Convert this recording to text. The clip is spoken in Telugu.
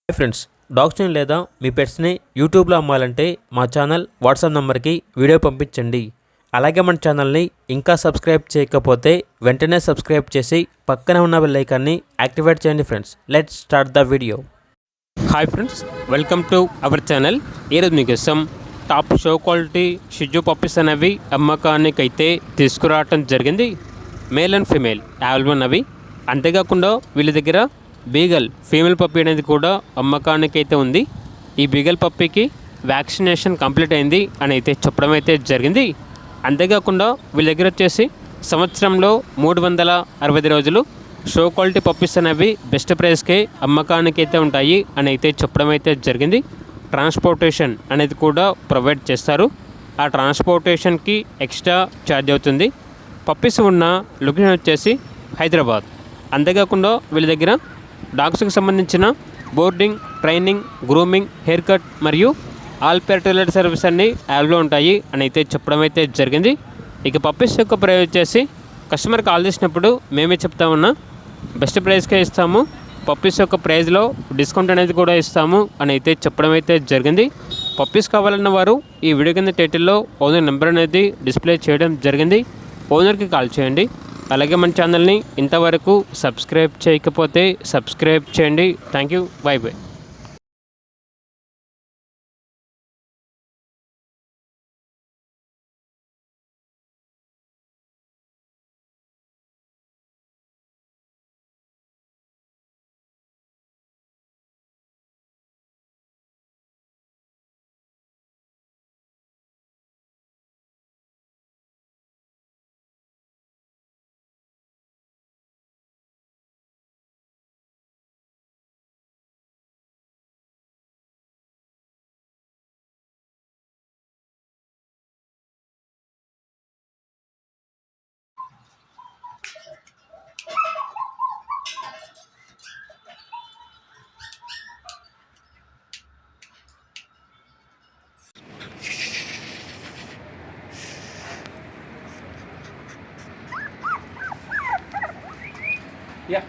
హాయ్ ఫ్రెండ్స్, డాగ్స్ని లేదా మీ పెట్స్ని యూట్యూబ్లో అమ్మాలంటే మా ఛానల్ వాట్సాప్ నెంబర్కి వీడియో పంపించండి. అలాగే మన ఛానల్ని ఇంకా సబ్స్క్రైబ్ చేయకపోతే వెంటనే సబ్స్క్రైబ్ చేసి పక్కనే ఉన్న బెల్ ఐకాన్ని యాక్టివేట్ చేయండి. Friends, let's start the video. Hi friends, welcome to our channel. ఈరోజు మీకోసం టాప్ షో క్వాలిటీ షిజు పప్పీస్ అనేవి అమ్మకానికి అయితే తీసుకురావటం జరిగింది. మేల్ అండ్ ఫీమేల్ అవైలబుల్ అవి. అంతేకాకుండా వీళ్ళ దగ్గర బీగల్ ఫీమేల్ పప్పీ అనేది కూడా అమ్మకానికి అయితే ఉంది. ఈ బీగల్ పప్పీకి వ్యాక్సినేషన్ కంప్లీట్ అయింది అని అయితే చెప్పడం అయితే జరిగింది. అంతేకాకుండా వీళ్ళ దగ్గర వచ్చేసి సంవత్సరంలో 365 రోజులు షో క్వాలిటీ పప్పీస్ అనేవి బెస్ట్ ప్రైస్కే అమ్మకానికి అయితే ఉంటాయి అని అయితే చెప్పడం అయితే జరిగింది. ట్రాన్స్పోర్టేషన్ అనేది కూడా ప్రొవైడ్ చేస్తారు. ఆ ట్రాన్స్పోర్టేషన్కి ఎక్స్ట్రా ఛార్జ్ అవుతుంది. పప్పీస్ ఉన్న లొకేషన్ వచ్చేసి హైదరాబాద్. అంతేకాకుండా వీళ్ళ దగ్గర డాగ్స్కి సంబంధించిన boarding, training, grooming, hair cut మరియు ఆల్ పెట్ రిలేటెడ్ సర్వీస్ అన్నీ యాప్లో ఉంటాయి అని అయితే చెప్పడం అయితే జరిగింది. ఇక పప్పీస్ యొక్క ప్రైస్ వచ్చేసి కస్టమర్ కాల్ చేసినప్పుడు మేమే చెప్తా ఉన్నా బెస్ట్ ప్రైస్కే ఇస్తాము, పప్పీస్ యొక్క ప్రైస్లో డిస్కౌంట్ అనేది కూడా ఇస్తాము అని అయితే చెప్పడం అయితే జరిగింది. పప్పీస్ కావాలన్న వారు ఈ వీడియో కింద టైటిల్లో ఓనర్ నెంబర్ అనేది డిస్ప్లే చేయడం జరిగింది. ఓనర్కి కాల్ చేయండి. అలాగే మన ఛానల్ని ఇంతవరకు సబ్స్క్రైబ్ చేయకపోతే సబ్స్క్రైబ్ చేయండి. Thank you. By by. Yeah.